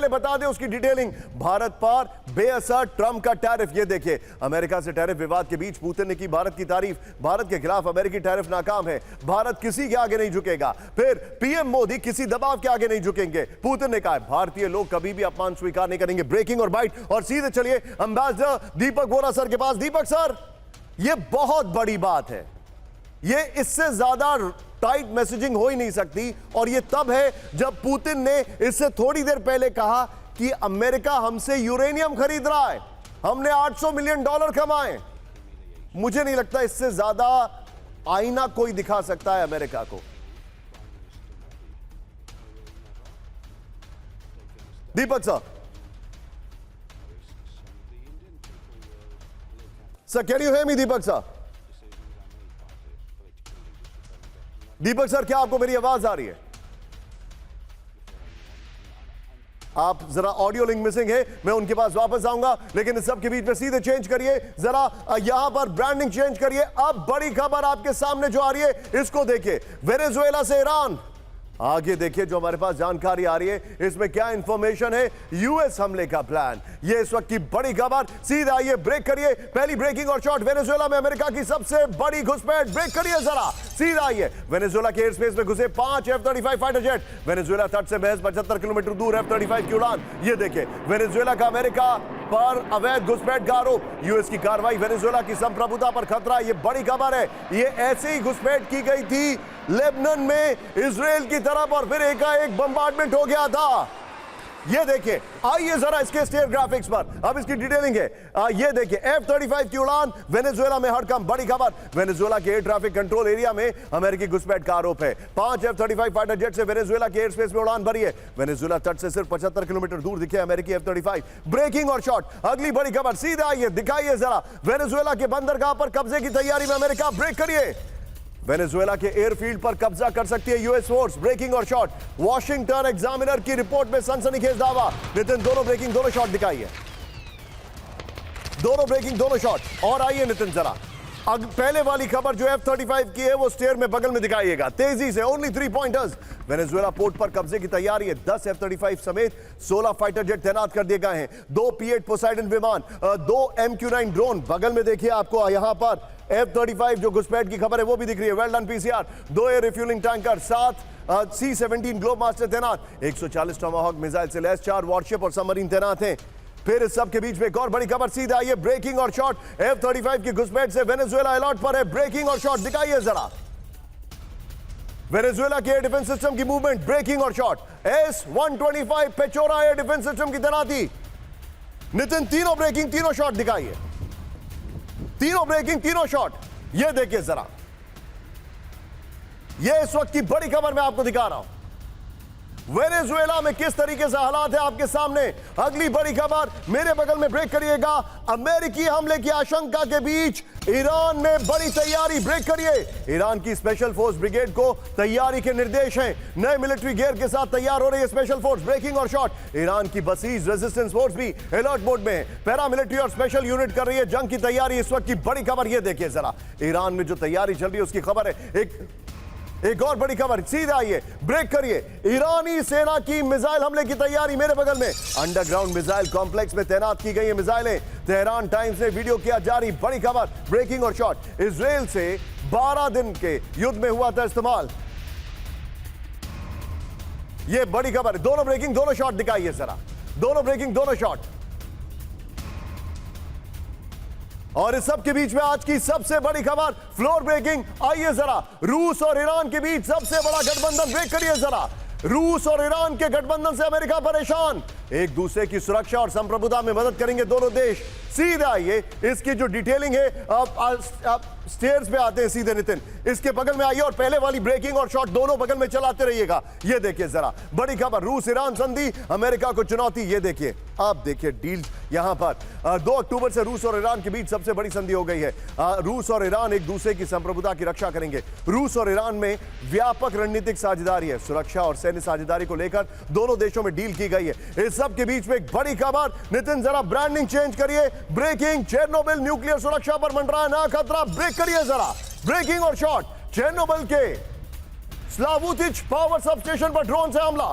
पहले बता दें उसकी डिटेलिंग। भारत पर बेअसर ट्रंप का टैरिफ। ये देखिए, अमेरिका से टैरिफ विवाद के बीच पुतिन ने की भारत की तारीफ। भारत के खिलाफ अमेरिकी टैरिफ नाकाम है, भारत किसी के आगे नहीं झुकेगा। फिर पीएम मोदी किसी दबाव के आगे नहीं झुकेंगे। पुतिन ने कहा भारतीय लोग कभी भी अपमान स्वीकार नहीं करेंगे। ब्रेकिंग और बाइट। और सीधे चलिए एम्बेसडर दीपक बोरा सर के पास। दीपक सर, यह बहुत बड़ी बात है, ये इससे ज्यादा टाइट मैसेजिंग हो ही नहीं सकती। और ये तब है जब पुतिन ने इससे थोड़ी देर पहले कहा कि अमेरिका हमसे यूरेनियम खरीद रहा है, हमने $800 मिलियन कमाए। मुझे नहीं लगता इससे ज्यादा आईना कोई दिखा सकता है अमेरिका को। Deepak sir, can you hear me? Deepak sir, Deepak sir, क्या आपको मेरी आवाज आ रही है? आप जरा, ऑडियो लिंक मिसिंग है, मैं उनके पास वापस आऊंगा, लेकिन इस सब के बीच में सीधे चेंज करिए जरा, यहां पर ब्रांडिंग चेंज करिए। अब बड़ी खबर आपके सामने जो आ रही है इसको देखिए। वेनेजुएला से ईरान, आगे देखिए जो हमारे पास जानकारी आ रही है इसमें क्या इंफॉर्मेशन है। यूएस हमले का प्लान, ये इस वक्त की बड़ी खबर। सीधा आइए, ब्रेक करिए। पहली ब्रेकिंग और शॉट, वेनेजुएला में अमेरिका की सबसे बड़ी घुसपैठ। ब्रेक करिए जरा, सीधा आइए। वेनेजुएला के एयर स्पेस में घुसे 5 F-35 फाइटर जेट। वेनेजुएला तट से महज 75 किलोमीटर दूर F-35 की उड़ान। ये देखिए, वेनेजुएला का अमेरिका पर अवैध घुसपैठ का आरोप। यूएस की कार्रवाई, वेनेजुएला की संप्रभुता पर खतरा। ये बड़ी खबर है। ये ऐसे ही घुसपैठ की गई थी लेबनान में इजराइल की तरफ, और फिर एकाएक बम्बार्डमेंट हो गया था। ये देखिए, आइए जरा इसके स्टेयर ग्राफिक्स पर, अब इसकी डिटेलिंग है। ये देखिए, F-35 की उड़ान, वेनेजुएला में हड़कंप। बड़ी खबर, वेनेजुएला के एयर ट्रैफिक कंट्रोल एरिया में अमेरिकी घुसपैठ का आरोप है। 5 F-35 फाइटर जेट से वेनेजुएला के एयर स्पेस में उड़ान भरी है। वेनेजुएला तट से सिर्फ 75 किलोमीटर दूर दिखे अमेरिकी F-35। ब्रेकिंग और शॉट, अगली बड़ी खबर। सीधे आइए, दिखाइए जरा, वेनेजुएला के बंदरगाह पर कब्जे की तैयारी में अमेरिका। ब्रेक करिए। वेनेजुएला के एयरफील्ड पर कब्जा कर सकती है यूएस फोर्स। ब्रेकिंग और शॉट, वॉशिंगटन एग्जामिनर की रिपोर्ट में सनसनीखेज दावा। नितिन, दोनों ब्रेकिंग दोनों शॉट दिखाइए, दोनों ब्रेकिंग दोनों शॉट। और आइए नितिन जरा, पहले वाली खबर जो F-35 की है वो स्टेयर में बगल में दिखाइएगा तेजी से। Only 3 pointers. वेनेजुएला पोर्ट पर कब्जे की तैयारी है। 10 F-35 समेत 16 फाइटर जेट तैनात कर दिए गए हैं। 2 P-8 पोसाइडन विमान, 2 MQ-9 ड्रोन। बगल में देखिए आपको यहां पर F-35 जो घुसपैठ की खबर है वो भी दिख रही है। Well done PCR। 2 air refuelling tanker, 7 C-17 globe master तैनात, 140 टॉमाहॉक मिसाइल से लैस 4 वॉरशिप और सबमरीन तैनात हैं। फिर इस सब के बीच में एक और बड़ी खबर। सीधे आइए, ब्रेकिंग और शॉट। F-35 की घुसपैठ से वेनेजुएला अलर्ट पर है। ब्रेकिंग और शॉट दिखाइए जरा, वेनेजुएला के एयर डिफेंस सिस्टम की मूवमेंट। ब्रेकिंग और shot, S-125 Pechora air defence system की तैनाती। नितिन, तीनों ब्रेकिंग तीनों शॉट दिखाइए, तीनों ब्रेकिंग तीनों शॉट। ये देखिए जरा, ये इस वक्त की बड़ी खबर मैं आपको दिखा रहा हूं। वेनेजुएला में किस तरीके से हालात है आपके सामने। अगली बड़ी खबर मेरे बगल में, ब्रेक करिएगा। अमेरिकी हमले की आशंका के बीच ईरान में बड़ी तैयारी। ब्रेक करिए। ईरान की स्पेशल फोर्स ब्रिगेड को तैयारी के निर्देश हैं। नए मिलिट्री गियर के साथ तैयार हो रही है स्पेशल फोर्स। ब्रेकिंग और शॉट, ईरान की बसीज रेजिस्टेंस फोर्स भी अलर्ट मोड में है। पैरामिलिट्री और स्पेशल यूनिट कर रही है जंग की तैयारी। इस वक्त की बड़ी खबर ये देखिए जरा, ईरान में जो तैयारी चल रही है उसकी खबर है। एक और बड़ी खबर, सीधा आइए, ब्रेक करिए। ईरानी सेना की मिसाइल हमले की तैयारी। मेरे बगल में अंडरग्राउंड मिसाइल कॉम्प्लेक्स में तैनात की गई है मिसाइलें। तेहरान टाइम्स ने वीडियो किया जारी। बड़ी खबर, ब्रेकिंग और शॉट, इजराइल से 12 दिन के युद्ध में हुआ था इस्तेमाल। यह बड़ी खबर, दोनों ब्रेकिंग दोनों शॉट दिखाइए जरा, दोनों ब्रेकिंग दोनों शॉट। और इस सब के बीच में आज की सबसे बड़ी खबर, फ्लोर ब्रेकिंग। आइए जरा, रूस और ईरान के बीच सबसे बड़ा गठबंधन। ब्रेक करिए जरा, रूस और ईरान के गठबंधन से अमेरिका परेशान। एक दूसरे की सुरक्षा और संप्रभुता में मदद करेंगे दोनों देश। सीधे आइए, इसकी जो डिटेलिंग है आप स्टेयर्स पे आते हैं सीधे नितिन, इसके बगल में आइए और पहले वाली ब्रेकिंग और शॉट दोनों बगल में चलाते रहिएगा। ये देखिए जरा, बड़ी खबर, रूस ईरान संधि, अमेरिका को चुनौती। ये देखिए, आप देखिए डील यहां पर 2 अक्टूबर से रूस और ईरान के बीच सबसे बड़ी संधि हो गई है। रूस और ईरान एक दूसरे की संप्रभुता की रक्षा करेंगे। रूस और ईरान में व्यापक रणनीतिक साझेदारी है। सुरक्षा और सैन्य साझेदारी को लेकर दोनों देशों में डील की गई है। इस सब के बीच में एक बड़ी खबर, नितिन जरा ब्रांडिंग चेंज करिए। ब्रेकिंग, चेरनोबिल न्यूक्लियर सुरक्षा पर मंडराया नया खतरा। ब्रेक करिए जरा, ब्रेकिंग और शॉट, चेरनोबिल के स्लावुतिच पावर सब स्टेशन पर ड्रोन से हमला।